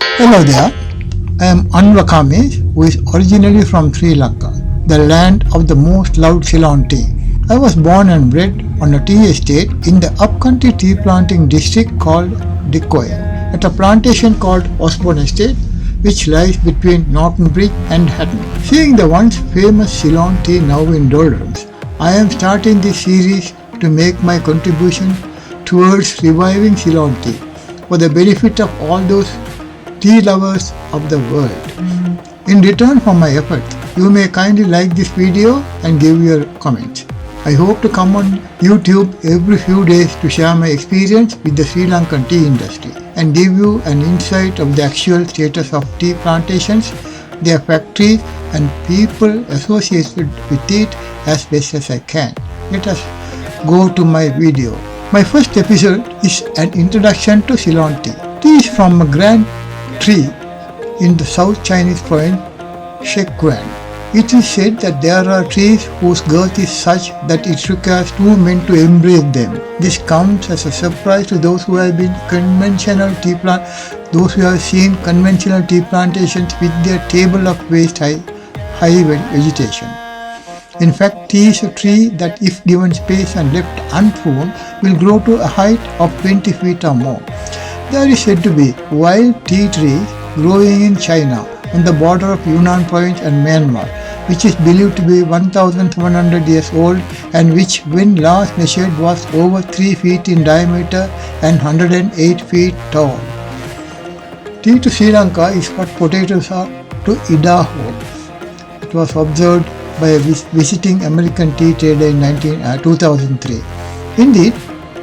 Hello there, I am Anvakame, who is originally from Sri Lanka, the land of the most loved Ceylon tea. I was born and bred on a tea estate in the upcountry tea planting district called Dikoy, at a plantation called Osborne Estate, which lies between Norton Bridge and Hatton. Seeing the once famous Ceylon tea now in doldrums, I am starting this series to make my contribution towards reviving Ceylon tea for the benefit of all those tea lovers of the world. In return for my efforts, you may kindly like this video and give your comments. I hope to come on YouTube every few days to share my experience with the Sri Lankan tea industry and give you an insight of the actual status of tea plantations, their factories and people associated with it as best as I can. Let us go to my video. My first episode is an introduction to Ceylon tea. Tea is from a grand tree in the South Chinese province Sichuan. It is said that there are trees whose girth is such that it requires two men to embrace them. This comes as a surprise to those who have seen conventional tea plantations with their table of waist high vegetation. In fact, tea is a tree that, if given space and left unpruned, will grow to a height of 20 feet or more. There is said to be wild tea trees growing in China on the border of Yunnan province and Myanmar, which is believed to be 1,700 years old and which, when last measured, was over 3 feet in diameter and 108 feet tall. Tea to Sri Lanka is what potatoes are to Idaho. It was observed by a visiting American tea trader in 2003. Indeed,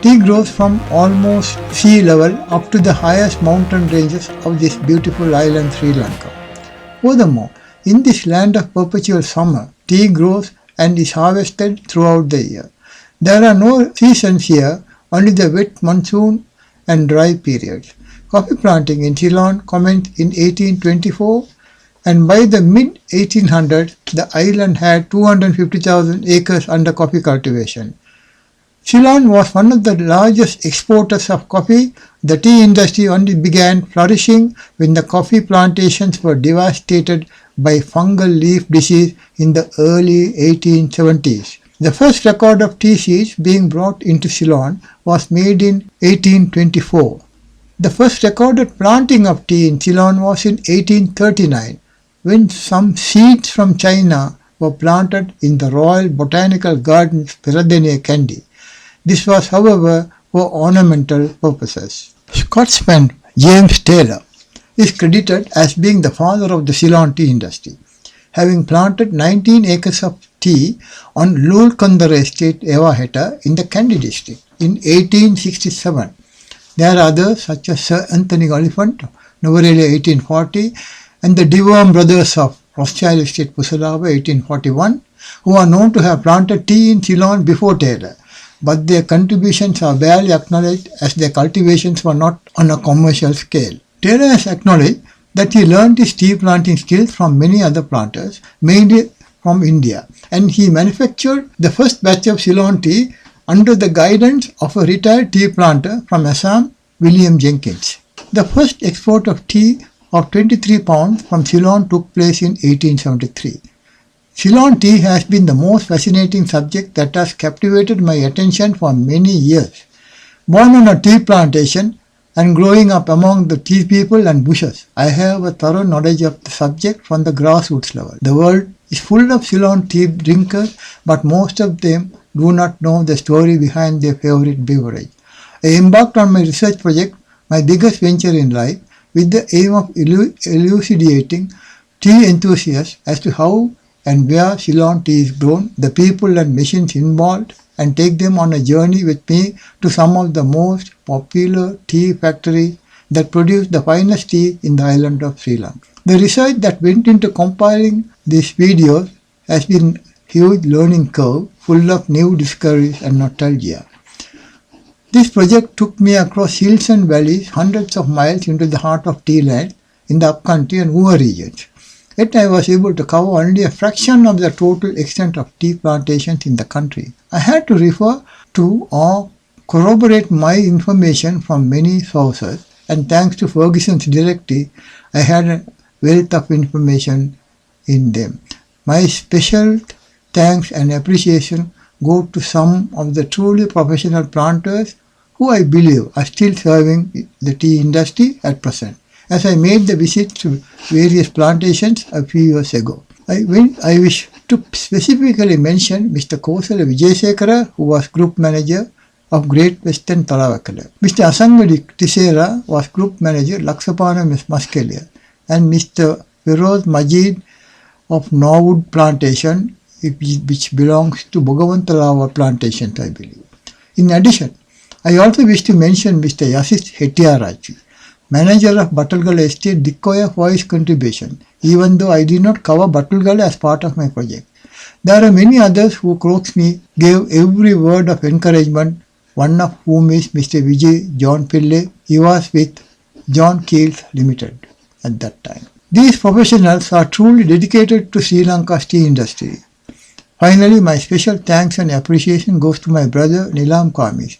tea grows from almost sea level up to the highest mountain ranges of this beautiful island Sri Lanka. Furthermore, in this land of perpetual summer, tea grows and is harvested throughout the year. There are no seasons here, only the wet monsoon and dry periods. Coffee planting in Ceylon commenced in 1824, and by the mid-1800s, the island had 250,000 acres under coffee cultivation. Ceylon was one of the largest exporters of coffee. The tea industry only began flourishing when the coffee plantations were devastated by fungal leaf disease in the early 1870s. The first record of tea seeds being brought into Ceylon was made in 1824. The first recorded planting of tea in Ceylon was in 1839, when some seeds from China were planted in the Royal Botanical Gardens, Peradeniya, Kandy. This was, however, for ornamental purposes. Scotsman James Taylor is credited as being the father of the Ceylon tea industry, having planted 19 acres of tea on Lulkandara Estate, Evaheta, in the Kandy district in 1867. There are others such as Sir Anthony Oliphant, Novarelia 1840, and the Devon brothers of Rothschild Estate, Pusalava 1841, who are known to have planted tea in Ceylon before Taylor, but their contributions are barely acknowledged as their cultivations were not on a commercial scale. Taylor has acknowledged that he learned his tea planting skills from many other planters, mainly from India, and he manufactured the first batch of Ceylon tea under the guidance of a retired tea planter from Assam, William Jenkins. The first export of tea of 23 pounds from Ceylon took place in 1873. Ceylon tea has been the most fascinating subject that has captivated my attention for many years. Born on a tea plantation and growing up among the tea people and bushes, I have a thorough knowledge of the subject from the grassroots level. The world is full of Ceylon tea drinkers, but most of them do not know the story behind their favorite beverage. I embarked on my research project, my biggest venture in life, with the aim of elucidating tea enthusiasts as to how and where Ceylon tea is grown, the people and machines involved, and take them on a journey with me to some of the most popular tea factories that produce the finest tea in the island of Sri Lanka. The research that went into compiling these videos has been a huge learning curve full of new discoveries and nostalgia. This project took me across hills and valleys, hundreds of miles into the heart of tea land in the upcountry and Uva regions. Yet I was able to cover only a fraction of the total extent of tea plantations in the country. I had to refer to or corroborate my information from many sources, and thanks to Ferguson's directive, I had a wealth of information in them. My special thanks and appreciation go to some of the truly professional planters who I believe are still serving the tea industry at present, as I made the visit to various plantations a few years ago. I wish to specifically mention Mr. Kosala Vijayasekara, who was Group Manager of Great Western Talavakkala. Mr. Asangadi Tisera was Group Manager Laksapana Muscalia, and Mr. Feroz Majid of Norwood Plantation, which belongs to Bogavantalawa Plantation, I believe. In addition, I also wish to mention Mr. Yasis Hettiaraju, Manager of Battalgala Estate, Dikkoya, for his contribution, even though I did not cover Battalgala as part of my project. There are many others who coaxed me, gave every word of encouragement, one of whom is Mr. Vijay John Pillai. He was with John Keels Limited at that time. These professionals are truly dedicated to Sri Lanka's tea industry. Finally, my special thanks and appreciation goes to my brother Nilam Kamis,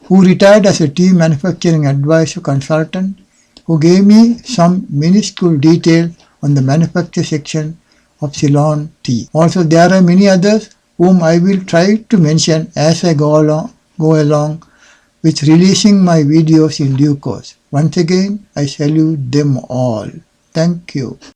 who retired as a tea manufacturing advisor consultant, who gave me some minuscule details on the manufacture section of Ceylon tea. Also, there are many others whom I will try to mention as I go along with releasing my videos in due course. Once again, I salute them all. Thank you.